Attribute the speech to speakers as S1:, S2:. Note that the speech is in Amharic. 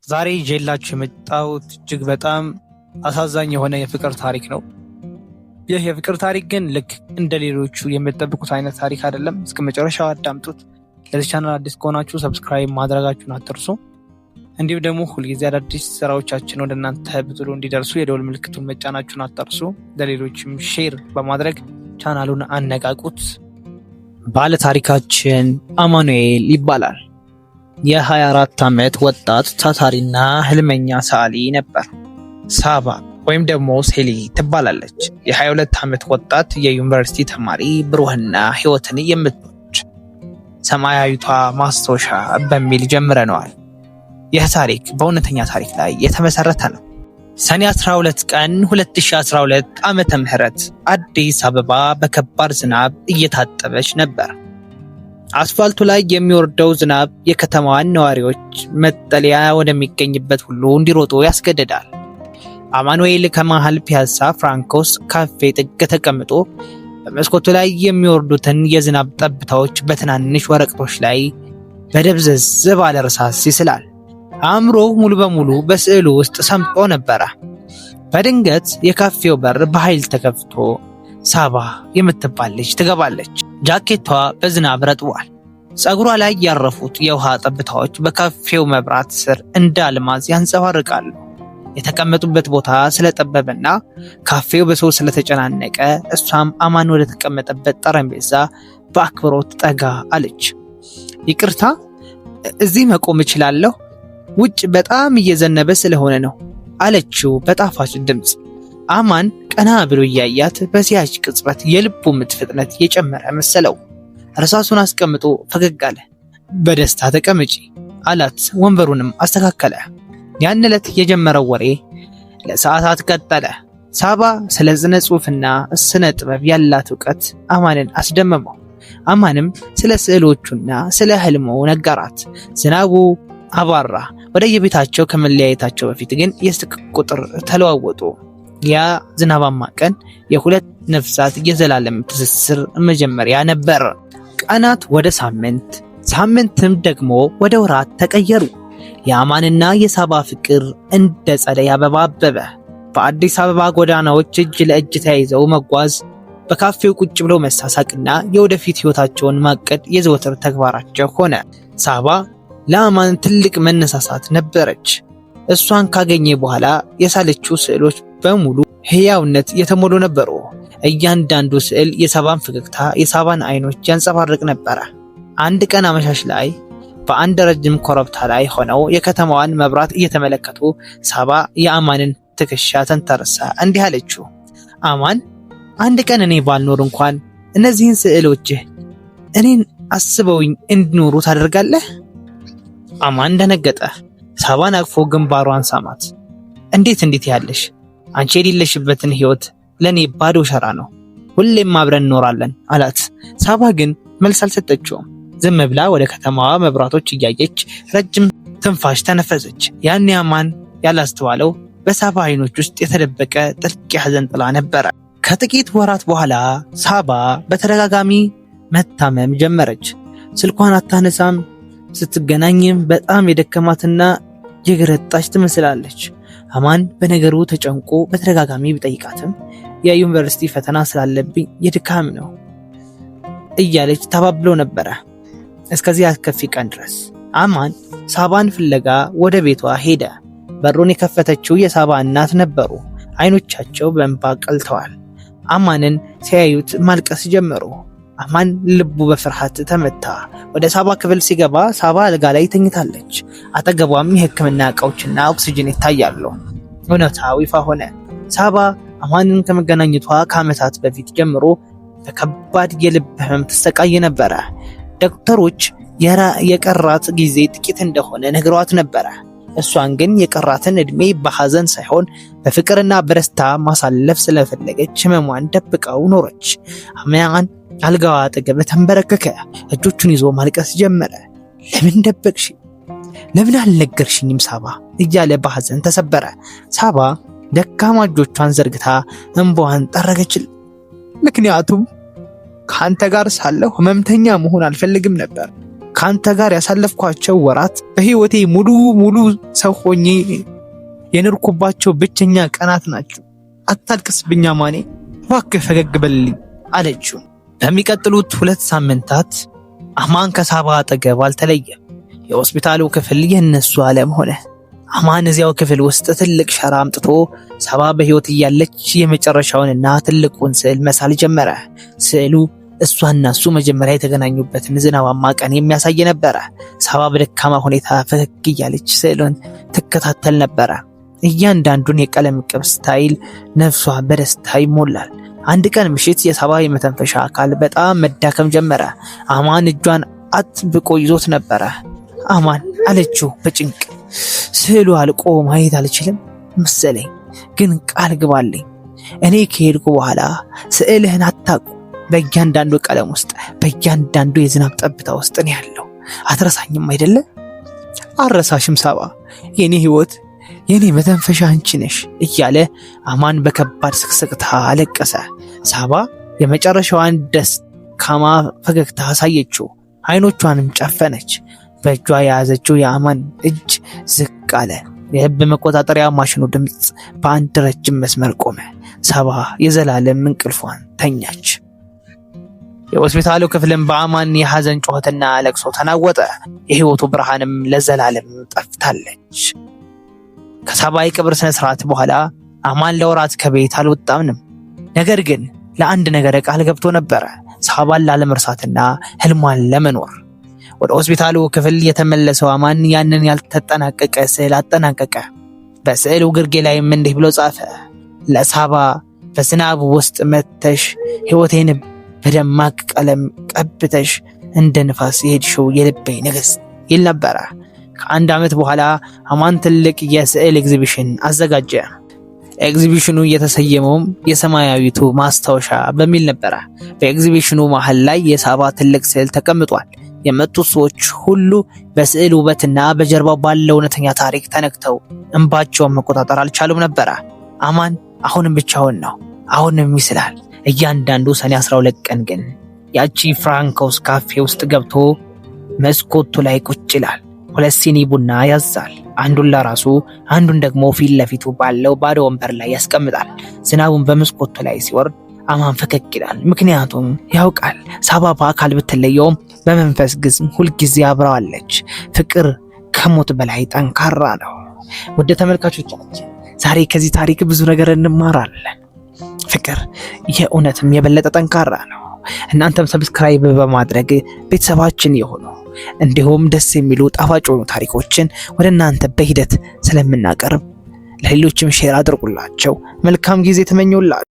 S1: ዛሬ ይዤላችሁ የመጣሁት እጅግ በጣም አሳዛኝ የሆነ የፍቅር ታሪክ ነው። ይህ የፍቅር ታሪክ ግን ልክ እንደ ሌሎቹ የምትጠብቁት አይነት ታሪክ አይደለም። እስከ መጨረሻው አዳምጡት። ለዚህ ቻናል አዲስ ከሆናችሁ ሰብስክራይብ ማድረጋችሁን አትርሱ። እንዲሁም ደግሞ ሁልጊዜ አዳዲስ ስራዎቻችን ወደ እናንተ ብትሉ እንዲደርሱ የደወል ምልክቱን መጫናችሁን አትርሱ። ለሌሎችም ሼር በማድረግ ቻናሉን አነቃቁት። ባለ ታሪካችን አማኑኤል ይባላል። የ24 ዓመት ወጣት ታታሪና ህልመኛ ሰዓሊ ነበር። ሳባ ወይም ደግሞ ሴሊ ትባላለች። የ22 ዓመት ወጣት የዩኒቨርሲቲ ተማሪ፣ ብሩህና ህይወትን የምትወድ። ሰማያዊቷ ማስታወሻ በሚል ጀምረነዋል። ይህ ታሪክ በእውነተኛ ታሪክ ላይ የተመሰረተ ነው። ሰኔ 12 ቀን 2012 ዓመተ ምህረት አዲስ አበባ በከባድ ዝናብ እየታጠበች ነበር። አስፋልቱ ላይ የሚወርደው ዝናብ የከተማዋን ነዋሪዎች መጠለያ ወደሚገኝበት ሁሉ እንዲሮጡ ያስገድዳል። አማኑኤል ከመሃል ፒያሳ ፍራንኮስ ካፌ ጥግ ተቀምጦ በመስኮቱ ላይ የሚወርዱትን የዝናብ ጠብታዎች በትናንሽ ወረቀቶች ላይ በደብዘዝ ባለ እርሳስ ይስላል። አእምሮው ሙሉ በሙሉ በስዕሉ ውስጥ ሰምጦ ነበረ። በድንገት የካፌው በር በኃይል ተከፍቶ ሳባ የምትባል ልጅ ትገባለች። ጃኬቷ በዝናብ ረጥቧል። ፀጉሯ ላይ ያረፉት የውሃ ጠብታዎች በካፌው መብራት ስር እንደ አልማዝ ያንጸባርቃሉ። የተቀመጡበት ቦታ ስለጠበበና ካፌው በሰው ስለተጨናነቀ እሷም አማን ወደ ተቀመጠበት ጠረጴዛ በአክብሮት ጠጋ አለች። ይቅርታ፣ እዚህ መቆም እችላለሁ? ውጭ በጣም እየዘነበ ስለሆነ ነው አለችው በጣፋጭ ድምፅ። አማን ቀና ብሎ እያያት በዚያች ቅጽበት የልቡ ምት ፍጥነት የጨመረ መሰለው። እርሳሱን አስቀምጦ ፈገግ አለ። በደስታ ተቀመጪ አላት። ወንበሩንም አስተካከለ። ያን ዕለት የጀመረው ወሬ ለሰዓታት ቀጠለ። ሳባ ስለ ስነ ጽሑፍና ስነ ጥበብ ያላት ዕውቀት አማንን አስደመመው። አማንም ስለ ስዕሎቹና ስለ ህልሙ ነገራት። ዝናቡ አባራ። ወደ የቤታቸው ከመለያየታቸው በፊት ግን የስልክ ቁጥር ተለዋወጡ። ያ ዝናባማ ቀን የሁለት ነፍሳት የዘላለም ትስስር መጀመሪያ ነበር። ቀናት ወደ ሳምንት፣ ሳምንትም ደግሞ ወደ ወራት ተቀየሩ። የአማንና የሳባ ፍቅር እንደ ጸደይ አበባ አበበ። በአዲስ አበባ ጎዳናዎች እጅ ለእጅ ተያይዘው መጓዝ፣ በካፌው ቁጭ ብለው መሳሳቅና የወደፊት ህይወታቸውን ማቀድ የዘወትር ተግባራቸው ሆነ። ሳባ ለአማን ትልቅ መነሳሳት ነበረች። እሷን ካገኘ በኋላ የሳለችው ስዕሎች በሙሉ ህያውነት የተሞሉ ነበሩ። እያንዳንዱ ስዕል የሳባን ፈገግታ፣ የሳባን አይኖች ያንጸባርቅ ነበረ። አንድ ቀን አመሻሽ ላይ በአንድ ረጅም ኮረብታ ላይ ሆነው የከተማዋን መብራት እየተመለከቱ ሳባ የአማንን ትከሻ ተንተርሳ እንዲህ አለችው። አማን፣ አንድ ቀን እኔ ባልኖር እንኳን እነዚህን ስዕሎችህ እኔን አስበውኝ እንዲኖሩ ታደርጋለህ? አማን ደነገጠ። ሳባን አቅፎ ግንባሯን ሳማት። እንዴት ያለሽ? አንቺ የሌለሽበትን ህይወት ለኔ ባዶ ሸራ ነው። ሁሌም አብረን እንኖራለን አላት። ሳባ ግን መልስ አልሰጠችውም። ዝም ብላ ወደ ከተማዋ መብራቶች እያየች ረጅም ትንፋሽ ተነፈሰች። ያን አማን ያላስተዋለው በሳባ አይኖች ውስጥ የተደበቀ ጥልቅ የሐዘን ጥላ ነበረ። ከጥቂት ወራት በኋላ ሳባ በተደጋጋሚ መታመም ጀመረች። ስልኳን አታነሳም። ስትገናኝም በጣም የደከማትና የገረጣች ትመስላለች። አማን በነገሩ ተጨንቆ በተደጋጋሚ ቢጠይቃትም የዩኒቨርሲቲ ፈተና ስላለብኝ የድካም ነው እያለች ታባብለው ነበረ። እስከዚህ አስከፊ ቀን ድረስ አማን ሳባን ፍለጋ ወደ ቤቷ ሄደ። በሩን የከፈተችው የሳባ እናት ነበሩ። አይኖቻቸው በእንባ ቀልተዋል። አማንን ሲያዩት ማልቀስ ጀመሩ። አማን ልቡ በፍርሃት ተመታ። ወደ ሳባ ክፍል ሲገባ ሳባ አልጋ ላይ ተኝታለች። አጠገቧም የሕክምና ዕቃዎችና ኦክሲጅን ይታያሉ። እውነታው ይፋ ሆነ። ሳባ አማንን ከመገናኘቷ ከዓመታት በፊት ጀምሮ በከባድ የልብ ህመም ትሰቃይ ነበረ። ዶክተሮች የቀራት ጊዜ ጥቂት እንደሆነ ነግሯት ነበረ። እሷን ግን የቀራትን ዕድሜ በሐዘን ሳይሆን በፍቅርና በደስታ ማሳለፍ ስለፈለገች ህመሟን ደብቀው ኖረች። አማን አልጋዋ አጠገብ ተንበረከከ። እጆቹን ይዞ ማልቀስ ጀመረ። ለምን ደበቅሽ? ለምን አልነገርሽኝም ሳባ? እያለ በሐዘን ተሰበረ። ሳባ ደካማ እጆቿን ዘርግታ እንባዋን ጠረገችል። ምክንያቱም ከአንተ ጋር ሳለሁ ህመምተኛ መሆን አልፈልግም ነበር። ካንተ ጋር ያሳለፍኳቸው ወራት በህይወቴ ሙሉ ሰው ሆኜ የኖርኩባቸው ብቸኛ ቀናት ናቸው። አታልቅስብኝ አማኔ፣ እባክህ ፈገግ በልልኝ አለችው። በሚቀጥሉት 2 ሳምንታት አማን ከሳባ አጠገብ አልተለየም። የሆስፒታሉ ክፍል የነሱ ዓለም ሆነ። አማን እዚያው ክፍል ውስጥ ትልቅ ሸራ አምጥቶ ሳባ በህይወት እያለች የመጨረሻውንና ትልቁን ስዕል መሳል ጀመረ። ስዕሉ እሷና እሱ መጀመሪያ የተገናኙበትን ዝናባማ ቀን የሚያሳይ ነበረ። ሳባ በደካማ ሁኔታ ፈገግ እያለች ስዕሉን ትከታተል ነበረ። እያንዳንዱን የቀለም ቅብ ስታይል ነፍሷ በደስታ ይሞላል። አንድ ቀን ምሽት የሳባ የመተንፈሻ አካል በጣም መዳከም ጀመረ። አማን እጇን አጥብቆ ይዞት ነበረ። አማን አለችው በጭንቅ፣ ስዕሉ አልቆ ማየት አልችልም መሰለኝ፣ ግን ቃል ግባልኝ እኔ ከሄድኩ በኋላ ስዕልህን አታቁ። በእያንዳንዱ ቀለም ውስጥ በእያንዳንዱ የዝናብ ጠብታ ውስጥ ነው ያለው። አትረሳኝም አይደለ? አረሳሽም ሳባ፣ የኔ ህይወት፣ የኔ መተንፈሻ አንቺ ነሽ እያለ አማን በከባድ ስቅስቅታ አለቀሰ። ሳባ የመጨረሻዋን ደካማ ፈገግታ አሳየችው። አይኖቿንም ጨፈነች። በእጇ የያዘችው የአማን እጅ ዝቅ አለ። የልብ መቆጣጠሪያ ማሽኑ ድምፅ በአንድ ረጅም መስመር ቆመ። ሳባ የዘላለም እንቅልፏን ተኛች። የሆስፒታሉ ክፍልም በአማን የሐዘን ጩኸትና ለቅሶ ተናወጠ። የህይወቱ ብርሃንም ለዘላለም ጠፍታለች። ከሳባ የቀብር ስነ ስርዓት በኋላ አማን ለወራት ከቤት አልወጣምንም። ነገር ግን ለአንድ ነገር ቃል ገብቶ ነበረ፣ ሳባን ላለመርሳትና ህልሟን ለመኖር። ወደ ሆስፒታሉ ክፍል የተመለሰው አማን ያንን ያልተጠናቀቀ ስዕል አጠናቀቀ። በስዕሉ ግርጌ ላይም እንዲህ ብሎ ጻፈ: ለሳባ በዝናብ ውስጥ መተሽ ህይወቴን በደማቅ ቀለም ቀብተሽ እንደ ንፋስ የሄድሽው የልቤ ንግስት ይል ነበረ። ከአንድ ዓመት በኋላ አማን ትልቅ የስዕል ኤግዚቢሽን አዘጋጀ። ኤግዚቢሽኑ የተሰየመውም የሰማያዊቱ ማስታወሻ በሚል ነበረ። በኤግዚቢሽኑ መሃል ላይ የሳባ ትልቅ ስዕል ተቀምጧል። የመጡት ሰዎች ሁሉ በስዕል ውበትና በጀርባው ባለው እውነተኛ ታሪክ ተነክተው እንባቸውን መቆጣጠር አልቻሉም ነበረ። አማን አሁንም ብቻውን ነው፣ አሁንም ይስላል። እያንዳንዱ ሰኔ 12 ቀን ግን ያቺ ፍራንኮስ ካፌ ውስጥ ገብቶ መስኮቱ ላይ ቁጭ ይላል። 2 ሲኒ ቡና ያዛል። አንዱን ለራሱ፣ አንዱን ደግሞ ፊት ለፊቱ ባለው ባዶ ወንበር ላይ ያስቀምጣል። ዝናቡን በመስኮቱ ላይ ሲወርድ አማን ፈገግ ይላል። ምክንያቱም ያውቃል ሳባ በአካል ብትለየውም በመንፈስ ግን ሁልጊዜ አብረዋለች። ፍቅር ከሞት በላይ ጠንካራ ነው። ወደ ተመልካቾቻችን ዛሬ ከዚህ ታሪክ ብዙ ነገር እንማራለን። ፍቅር የእውነትም የበለጠ ጠንካራ ነው። እናንተም ሰብስክራይብ በማድረግ ቤተሰባችን የሆኑ እንዲሁም ደስ የሚሉ ጣፋጭ የሆኑ ታሪኮችን ወደ እናንተ በሂደት ስለምናቀርብ ለሌሎችም ሼር አድርጉላቸው። መልካም ጊዜ ተመኙላችሁ።